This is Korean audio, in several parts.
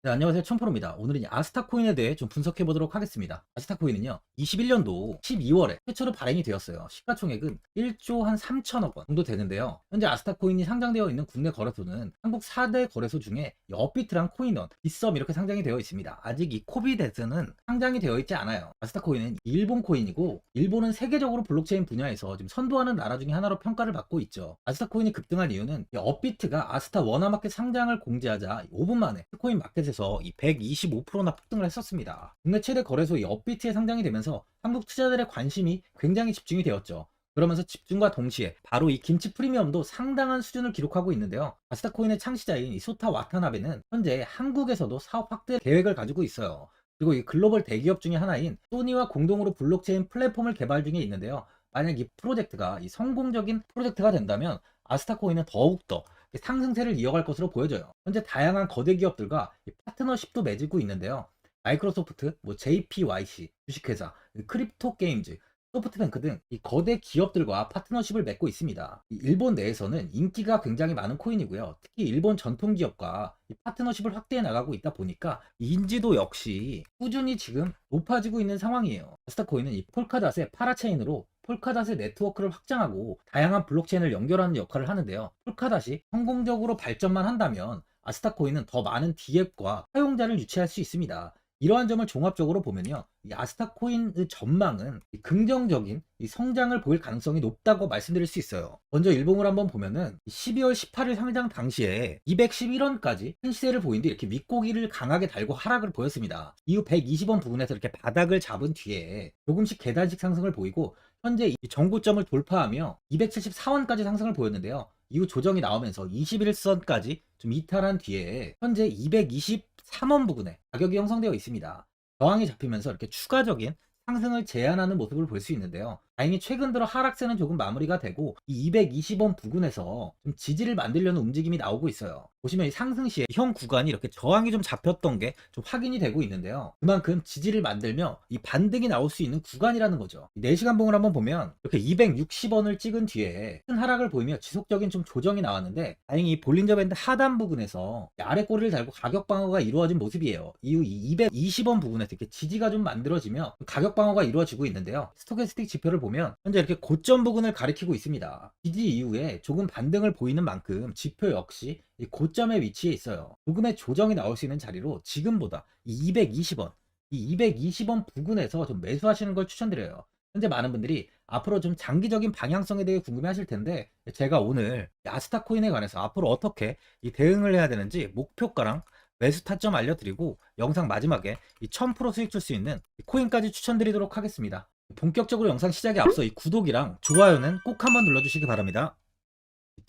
네, 안녕하세요. 촌프로입니다. 오늘은 이 아스타코인에 대해 좀 분석해 보도록 하겠습니다. 아스타코인은요, 21년도 12월에 최초로 발행이 되었어요. 시가총액은 1조 한 3천억 원 정도 되는데요. 현재 아스타코인이 상장되어 있는 국내 거래소는 한국 4대 거래소 중에 이 업비트랑 코인원, 빗썸 이렇게 상장이 되어 있습니다. 아직 이 코비댓은 상장이 되어 있지 않아요. 아스타코인은 일본 코인이고, 일본은 세계적으로 블록체인 분야에서 지금 선도하는 나라 중에 하나로 평가를 받고 있죠. 아스타코인이 급등한 이유는 이 업비트가 아스타 워너마켓 상장을 공지하자 5분 만에 코인 마켓에서 이 125%나 폭등을 했었습니다. 국내 최대 거래소 이 업비트에 상장이 되면서 한국 투자자들의 관심이 굉장히 집중이 되었죠. 그러면서 집중과 동시에 바로 이 김치 프리미엄도 상당한 수준을 기록하고 있는데요. 아스타코인의 창시자인 이 소타 와타나베는 현재 한국에서도 사업 확대 계획을 가지고 있어요. 그리고 이 글로벌 대기업 중에 하나인 소니와 공동으로 블록체인 플랫폼을 개발 중에 있는데요. 만약 이 프로젝트가 이 성공적인 프로젝트가 된다면 아스타코인은 더욱더 상승세를 이어갈 것으로 보여져요. 현재 다양한 거대 기업들과 파트너십도 맺고 있는데요. 마이크로소프트, JPYC, 주식회사, 크립토 게임즈, 소프트뱅크 등 이 거대 기업들과 파트너십을 맺고 있습니다. 일본 내에서는 인기가 굉장히 많은 코인이고요. 특히 일본 전통 기업과 파트너십을 확대해 나가고 있다 보니까 인지도 역시 꾸준히 지금 높아지고 있는 상황이에요. 아스타코인은 이 폴카닷의 파라체인으로 폴카닷의 네트워크를 확장하고 다양한 블록체인을 연결하는 역할을 하는데요. 폴카닷이 성공적으로 발전만 한다면 아스타코인은 더 많은 디앱과 사용자를 유치할 수 있습니다. 이러한 점을 종합적으로 보면요. 이 아스타코인의 전망은 긍정적인 성장을 보일 가능성이 높다고 말씀드릴 수 있어요. 먼저 일봉을 한번 보면은 12월 18일 상장 당시에 211원까지 큰 시세를 보인 뒤 이렇게 윗고기를 강하게 달고 하락을 보였습니다. 이후 120원 부근에서 이렇게 바닥을 잡은 뒤에 조금씩 계단식 상승을 보이고 현재 이 정고점을 돌파하며 274원까지 상승을 보였는데요. 이후 조정이 나오면서 21선까지 좀 이탈한 뒤에 현재 223원 부근에 가격이 형성되어 있습니다. 저항이 잡히면서 이렇게 추가적인 상승을 제한하는 모습을 볼 수 있는데요. 다행히 최근 들어 하락세는 조금 마무리가 되고 이 220원 부근에서 좀 지지를 만들려는 움직임이 나오고 있어요. 보시면 이 상승 시에 형 구간이 이렇게 저항이 좀 잡혔던 게 좀 확인이 되고 있는데요. 그만큼 지지를 만들며 이 반등이 나올 수 있는 구간이라는 거죠. 4시간 봉을 한번 보면 이렇게 260원을 찍은 뒤에 큰 하락을 보이며 지속적인 좀 조정이 나왔는데 다행히 볼린저 밴드 하단 부근에서 아래 꼬리를 달고 가격 방어가 이루어진 모습이에요. 이후 220원 부근에서 이렇게 지지가 좀 만들어지며 가격 방어가 이루어지고 있는데요. 스토캐스틱 지표를 보면 현재 이렇게 고점 부근을 가리키고 있습니다. 지지 이후에 조금 반등을 보이는 만큼 지표 역시 이 고점에 위치해 있어요. 조금의 조정이 나올 수 있는 자리로 지금보다 이 220원, 이 220원 부근에서 좀 매수하시는 걸 추천드려요. 현재 많은 분들이 앞으로 좀 장기적인 방향성에 대해 궁금해 하실 텐데 제가 오늘 아스타코인에 관해서 앞으로 어떻게 이 대응을 해야 되는지 목표가랑 매수 타점 알려드리고 영상 마지막에 이 1000% 수익 줄 수 있는 코인까지 추천드리도록 하겠습니다. 본격적으로 영상 시작에 앞서 이 구독이랑 좋아요는 꼭 한번 눌러주시기 바랍니다.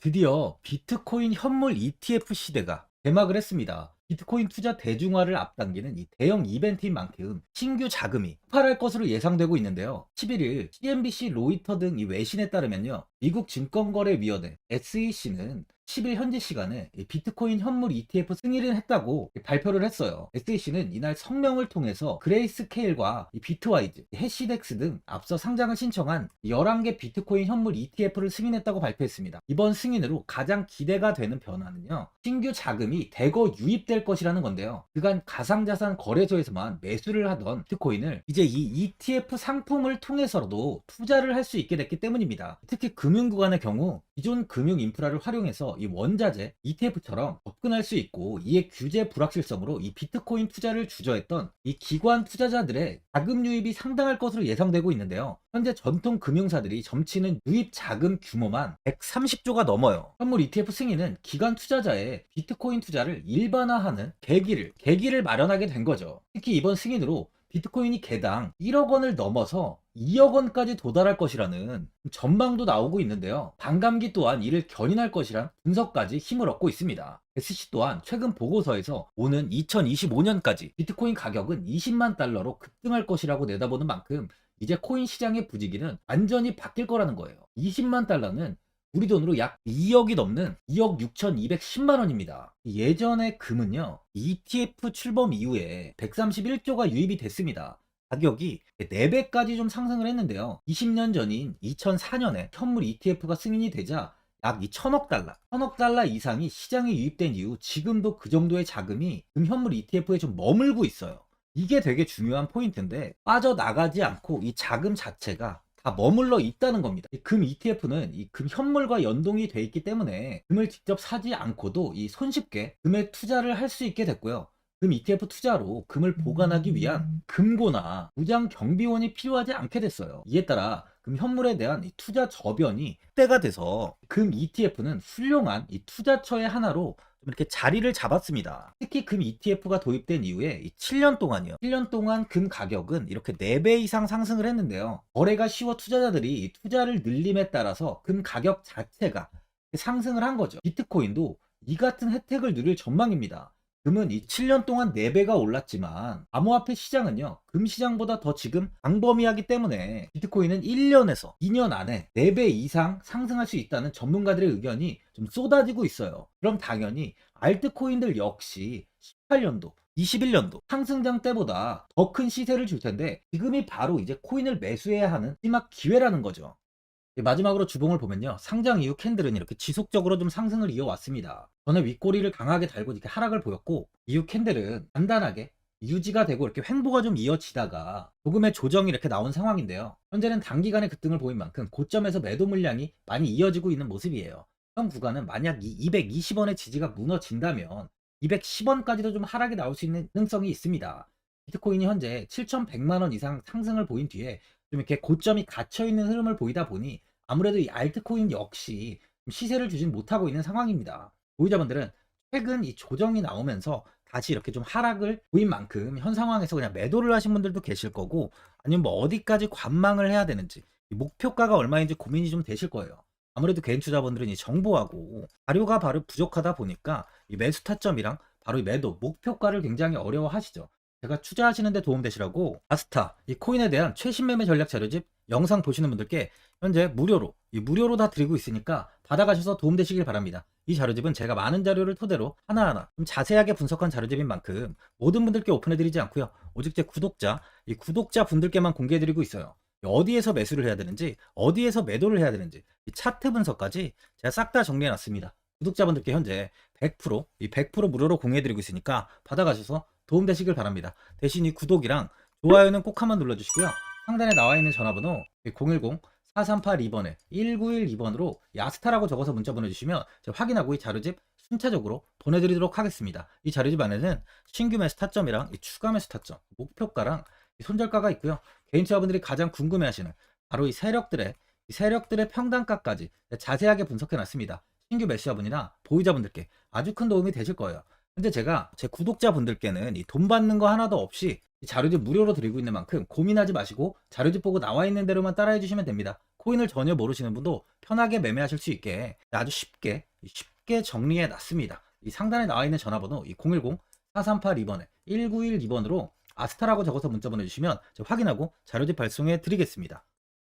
드디어 비트코인 현물 ETF 시대가 개막을 했습니다. 비트코인 투자 대중화를 앞당기는 이 대형 이벤트인 만큼 신규 자금이 폭발할 것으로 예상되고 있는데요. 11일 CNBC, 로이터 등 이 외신에 따르면요. 미국 증권거래위원회 SEC는 10일 현지 시간에 비트코인 현물 ETF 승인을 했다고 발표를 했어요. SEC는 이날 성명을 통해서 그레이스케일과 비트와이즈, 해시덱스 등 앞서 상장을 신청한 11개 비트코인 현물 ETF를 승인했다고 발표했습니다. 이번 승인으로 가장 기대가 되는 변화는요. 신규 자금이 대거 유입될 것이라는 건데요. 그간 가상자산 거래소에서만 매수를 하던 비트코인을 이제 이 ETF 상품을 통해서도 투자를 할 수 있게 됐기 때문입니다. 특히 금융구간의 경우 기존 금융 인프라를 활용해서 이 원자재 ETF처럼 접근할 수 있고 이에 규제 불확실성으로 이 비트코인 투자를 주저했던 이 기관 투자자들의 자금 유입이 상당할 것으로 예상되고 있는데요. 현재 전통 금융사들이 점치는 유입 자금 규모만 130조가 넘어요. 현물 ETF 승인은 기관 투자자의 비트코인 투자를 일반화하는 계기를 마련하게 된 거죠. 특히 이번 승인으로 비트코인이 개당 1억 원을 넘어서 2억 원까지 도달할 것이라는 전망도 나오고 있는데요. 반감기 또한 이를 견인할 것이란 분석까지 힘을 얻고 있습니다. SC 또한 최근 보고서에서 오는 2025년까지 비트코인 가격은 20만 달러로 급등할 것이라고 내다보는 만큼 이제 코인 시장의 부지기는 완전히 바뀔 거라는 거예요. 20만 달러는 우리 돈으로 약 2억이 넘는 2억 6,210만 원입니다. 예전의 금은요, ETF 출범 이후에 131조가 유입이 됐습니다. 가격이 4배까지 좀 상승을 했는데요. 20년 전인 2004년에 현물 ETF가 승인이 되자 약 이 1,000억 달러 이상이 시장에 유입된 이후 지금도 그 정도의 자금이 금현물 ETF에 좀 머물고 있어요. 이게 되게 중요한 포인트인데 빠져나가지 않고 이 자금 자체가 다 머물러 있다는 겁니다. 이 금 ETF는 이 금 현물과 연동이 돼 있기 때문에 금을 직접 사지 않고도 이 손쉽게 금에 투자를 할 수 있게 됐고요. 금 ETF 투자로 금을 보관하기 위한 금고나 무장 경비원이 필요하지 않게 됐어요. 이에 따라 금 현물에 대한 이 투자 저변이 확대가 돼서 금 ETF는 훌륭한 이 투자처의 하나로 좀 이렇게 자리를 잡았습니다. 특히 금 ETF가 도입된 이후에 이 7년 동안이요. 7년 동안 금 가격은 이렇게 4배 이상 상승을 했는데요. 거래가 쉬워 투자자들이 이 투자를 늘림에 따라서 금 가격 자체가 상승을 한 거죠. 비트코인도 이 같은 혜택을 누릴 전망입니다. 금은 이 7년 동안 4배가 올랐지만 암호화폐 시장은요, 금 시장보다 더 지금 광범위하기 때문에 비트코인은 1년에서 2년 안에 4배 이상 상승할 수 있다는 전문가들의 의견이 좀 쏟아지고 있어요. 그럼 당연히 알트코인들 역시 18년도 21년도 상승장 때보다 더 큰 시세를 줄 텐데 지금이 바로 이제 코인을 매수해야 하는 마지막 기회라는 거죠. 마지막으로 주봉을 보면요, 상장 이후 캔들은 이렇게 지속적으로 좀 상승을 이어왔습니다. 전에 윗꼬리를 강하게 달고 이렇게 하락을 보였고 이후 캔들은 간단하게 유지가 되고 이렇게 횡보가 좀 이어지다가 조금의 조정이 이렇게 나온 상황인데요. 현재는 단기간에 급등을 보인 만큼 고점에서 매도 물량이 많이 이어지고 있는 모습이에요. 현 구간은 만약 이 220원의 지지가 무너진다면 210원까지도 좀 하락이 나올 수 있는 가능성이 있습니다. 비트코인이 현재 7,100만 원 이상 상승을 보인 뒤에 좀 이렇게 고점이 갇혀 있는 흐름을 보이다 보니 아무래도 이 알트코인 역시 시세를 주진 못하고 있는 상황입니다. 보유자분들은 최근 이 조정이 나오면서 다시 이렇게 좀 하락을 보인 만큼 현 상황에서 그냥 매도를 하신 분들도 계실 거고, 아니면 뭐 어디까지 관망을 해야 되는지, 이 목표가가 얼마인지 고민이 좀 되실 거예요. 아무래도 개인 투자분들은 이 정보하고 자료가 바로 부족하다 보니까 이 매수 타점이랑 바로 이 매도 목표가를 굉장히 어려워하시죠. 제가 투자하시는데 도움되시라고 아스타 이 코인에 대한 최신 매매 전략 자료집 영상 보시는 분들께 현재 무료로 다 드리고 있으니까 받아가셔서 도움되시길 바랍니다. 이 자료집은 제가 많은 자료를 토대로 하나하나 좀 자세하게 분석한 자료집인 만큼 모든 분들께 오픈해드리지 않고요, 오직 제 이 구독자 분들께만 공개해드리고 있어요. 어디에서 매수를 해야 되는지, 어디에서 매도를 해야 되는지, 이 차트 분석까지 제가 싹 다 정리해놨습니다. 구독자분들께 현재 100% 무료로 공유해드리고 있으니까 받아가셔서 도움되시길 바랍니다. 대신 이 구독이랑 좋아요는 꼭 한번 눌러주시고요. 상단에 나와 있는 전화번호 010-4382번에 1912번으로 야스타라고 적어서 문자 보내주시면 제가 확인하고 이 자료집 순차적으로 보내드리도록 하겠습니다. 이 자료집 안에는 신규 매수 타점이랑 이 추가 매수 타점, 목표가랑 이 손절가가 있고요. 개인 투자분들이 가장 궁금해하시는 바로 이 세력들의 평단가까지 자세하게 분석해놨습니다. 신규 매수자분이나 보유자분들께 아주 큰 도움이 되실 거예요. 근데 제가 제 구독자분들께는 이 돈 받는 거 하나도 없이 이 자료집 무료로 드리고 있는 만큼 고민하지 마시고 자료집 보고 나와 있는 대로만 따라해 주시면 됩니다. 코인을 전혀 모르시는 분도 편하게 매매하실 수 있게 아주 쉽게 정리해 놨습니다. 이 상단에 나와 있는 전화번호 010-4382번에 1912번으로 아스타라고 적어서 문자 보내주시면 제가 확인하고 자료집 발송해 드리겠습니다.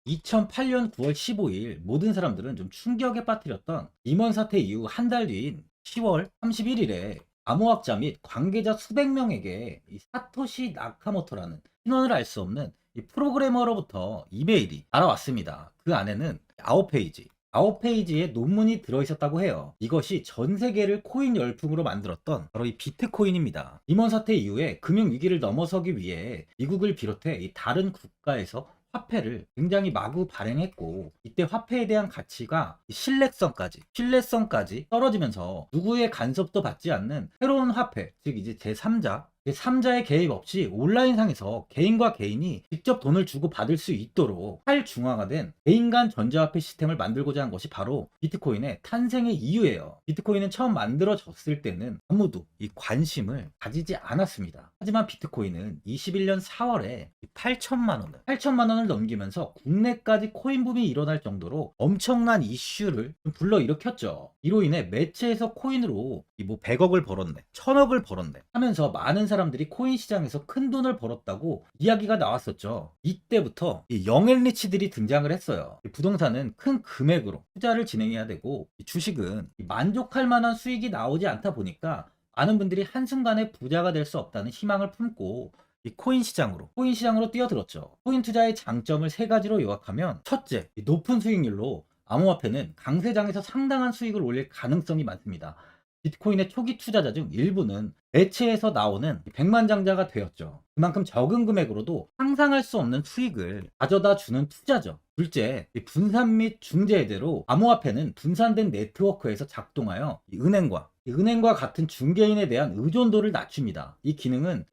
2008년 9월 15일 모든 사람들은 좀 충격에 빠뜨렸던 리먼 사태 이후 한 달 뒤인 10월 31일에 암호학자 및 관계자 수백 명에게 이 사토시 나카모토라는 신원을 알 수 없는 이 프로그래머로부터 이메일이 날아왔습니다. 그 안에는 9페이지의 논문이 들어있었다고 해요. 이것이 전 세계를 코인 열풍으로 만들었던 바로 이 비트코인입니다. 리먼 사태 이후에 금융위기를 넘어서기 위해 미국을 비롯해 이 다른 국가에서 화폐를 굉장히 마구 발행했고, 이때 화폐에 대한 가치가 신뢰성까지 떨어지면서 누구의 간섭도 받지 않는 새로운 화폐, 즉 이제 제3자의 개입 없이 온라인상에서 개인과 개인이 직접 돈을 주고 받을 수 있도록 탈중앙화된 개인 간 전자화폐 시스템을 만들고자 한 것이 바로 비트코인의 탄생의 이유예요. 비트코인은 처음 만들어졌을 때는 아무도 이 관심을 가지지 않았습니다. 하지만 비트코인은 21년 4월에 8천만 원을 넘기면서 국내까지 코인 붐이 일어날 정도로 엄청난 이슈를 불러일으켰죠. 이로 인해 매체에서 코인으로 뭐 100억을 벌었네, 1000억을 벌었네 하면서 많은 사람들이 코인 시장에서 큰 돈을 벌었다고 이야기가 나왔었죠. 이때부터 이 영앤리치들이 등장을 했어요. 부동산은 큰 금액으로 투자를 진행해야 되고, 주식은 만족할 만한 수익이 나오지 않다 보니까 많은 분들이 한순간에 부자가 될 수 없다는 희망을 품고 이 코인 시장으로 뛰어들었죠. 코인 투자의 장점을 세 가지로 요약하면, 첫째, 높은 수익률로 암호화폐는 강세장에서 상당한 수익을 올릴 가능성이 많습니다. 비트코인의 초기 투자자 중 일부는 매체에서 나오는 백만장자가 되었죠. 그만큼 적은 금액으로도 상상할 수 없는 수익을 가져다 주는 투자죠. 둘째, 분산 및 중재제로 암호화폐는 분산된 네트워크에서 작동하여 은행과 같은 중개인에 대한 의존도를 낮춥니다. 이 기능은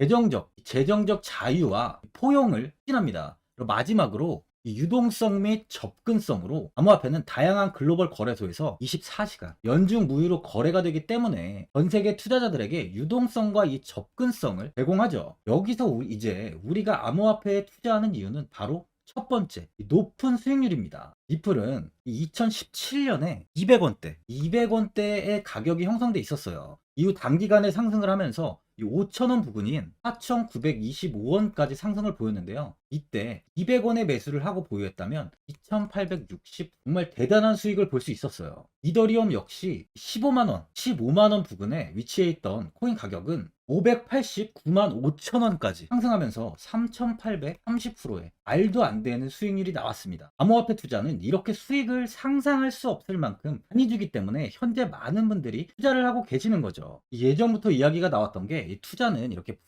재정적 자유와 포용을 추진합니다. 그리고 마지막으로 이 유동성 및 접근성으로 암호화폐는 다양한 글로벌 거래소에서 24시간 연중 무휴로 거래가 되기 때문에 전 세계 투자자들에게 유동성과 이 접근성을 제공하죠. 여기서 이제 우리가 암호화폐에 투자하는 이유는 바로 첫 번째, 높은 수익률입니다. 리플은 2017년에 200원대의 가격이 형성돼 있었어요. 이후 단기간에 상승을 하면서 이 5,000원 부근인 4,925원까지 상승을 보였는데요. 이때 200원에 매수를 하고 보유했다면 2,860 정말 대단한 수익을 볼 수 있었어요. 이더리움 역시 15만원 부근에 위치해 있던 코인 가격은 589만 5천원까지 상승하면서 3,830%의 말도 안 되는 수익률이 나왔습니다. 암호화폐 투자는 이렇게 수익을 상상할 수 없을 만큼 많이 주기 때문에 현재 많은 분들이 투자를 하고 계시는 거죠. 예전부터 이야기가 나왔던 게 이 투자는 이렇게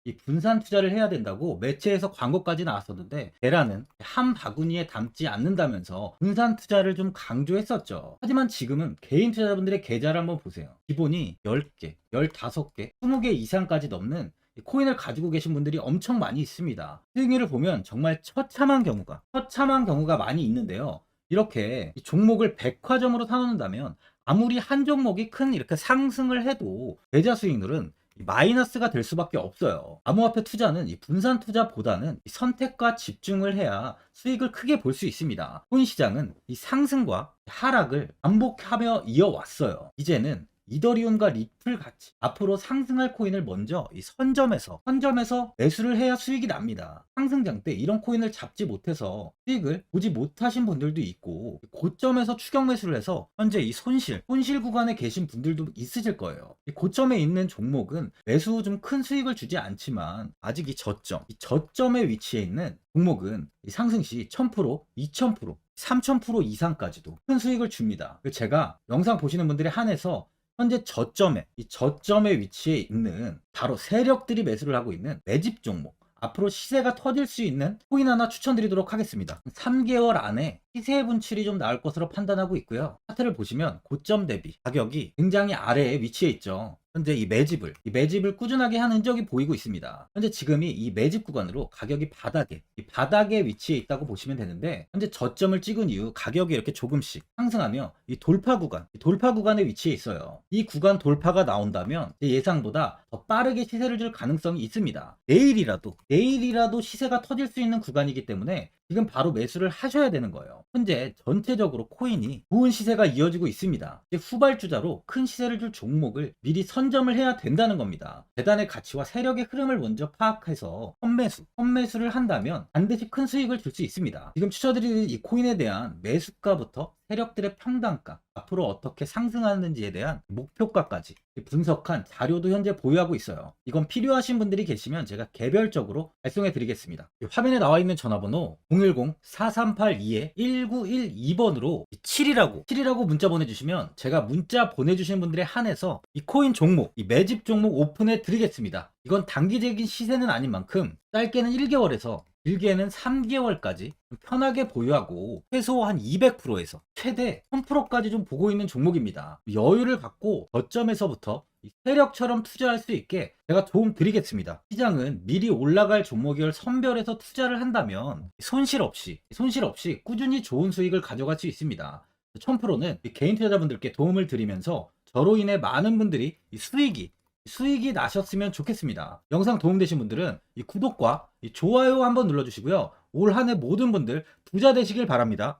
이 분산 투자를 해야 된다고 매체에서 광고까지 나왔었는데 테라는 한 바구니에 담지 않는다면서 분산 투자를 좀 강조했었죠. 하지만 지금은 개인 투자자분들의 계좌를 한번 보세요. 기본이 10개, 15개, 20개 이상까지 넘는 코인을 가지고 계신 분들이 엄청 많이 있습니다. 수익률을 보면 정말 처참한 경우가 많이 있는데요. 이렇게 이 종목을 백화점으로 사놓는다면 아무리 한 종목이 큰 이렇게 상승을 해도 계좌 수익률은 마이너스가 될 수밖에 없어요. 암호화폐 투자는 이 분산 투자보다는 이 선택과 집중을 해야 수익을 크게 볼 수 있습니다. 코인 시장은 이 상승과 하락을 반복하며 이어왔어요. 이제는 이더리움과 리플 같이 앞으로 상승할 코인을 먼저 이 선점에서 매수를 해야 수익이 납니다. 상승장 때 이런 코인을 잡지 못해서 수익을 보지 못하신 분들도 있고, 고점에서 추격 매수를 해서 현재 이 손실 구간에 계신 분들도 있으실 거예요. 이 고점에 있는 종목은 매수 후 좀 큰 수익을 주지 않지만 아직 이 저점에 위치해 있는 종목은 이 상승 시 1000%, 2000%, 3000% 이상까지도 큰 수익을 줍니다. 제가 영상 보시는 분들에 한해서 현재 저점에 위치해 있는 바로 세력들이 매수를 하고 있는 매집 종목, 앞으로 시세가 터질 수 있는 코인 하나 추천드리도록 하겠습니다. 3개월 안에 시세 분출이 좀 나올 것으로 판단하고 있고요. 차트를 보시면 고점 대비 가격이 굉장히 아래에 위치해 있죠. 현재 이 매집을 꾸준하게 한 흔적이 보이고 있습니다. 현재 지금이 이 매집 구간으로 가격이 바닥에 위치해 있다고 보시면 되는데, 현재 저점을 찍은 이후 가격이 이렇게 조금씩 상승하며 이 돌파 구간에 위치해 있어요. 이 구간 돌파가 나온다면 예상보다 더 빠르게 시세를 줄 가능성이 있습니다. 내일이라도 시세가 터질 수 있는 구간이기 때문에 지금 바로 매수를 하셔야 되는 거예요. 현재 전체적으로 코인이 좋은 시세가 이어지고 있습니다. 후발주자로 큰 시세를 줄 종목을 미리 선점을 해야 된다는 겁니다. 재단의 가치와 세력의 흐름을 먼저 파악해서 선매수를 한다면 반드시 큰 수익을 줄 수 있습니다. 지금 추천드리는 이 코인에 대한 매수가부터 세력들의 평단가, 앞으로 어떻게 상승하는지에 대한 목표가까지 분석한 자료도 현재 보유하고 있어요. 이건 필요하신 분들이 계시면 제가 개별적으로 발송해 드리겠습니다. 화면에 나와 있는 전화번호 010-4382-1912번으로 7이라고 문자 보내주시면 제가 문자 보내주시는 분들에 한해서 이 코인 종목, 이 매집 종목 오픈해 드리겠습니다. 이건 단기적인 시세는 아닌 만큼 짧게는 1개월에서 길게는 3개월까지 편하게 보유하고 최소 한 200%에서 최대 1000%까지 좀 보고 있는 종목입니다. 여유를 갖고 저점에서부터 세력처럼 투자할 수 있게 제가 도움 드리겠습니다. 시장은 미리 올라갈 종목을 선별해서 투자를 한다면 손실 없이 꾸준히 좋은 수익을 가져갈 수 있습니다. 1000%는 개인 투자자분들께 도움을 드리면서 저로 인해 많은 분들이 수익이 나셨으면 좋겠습니다. 영상 도움되신 분들은 이 구독과 이 좋아요 한번 눌러주시고요. 올 한 해 모든 분들 부자 되시길 바랍니다.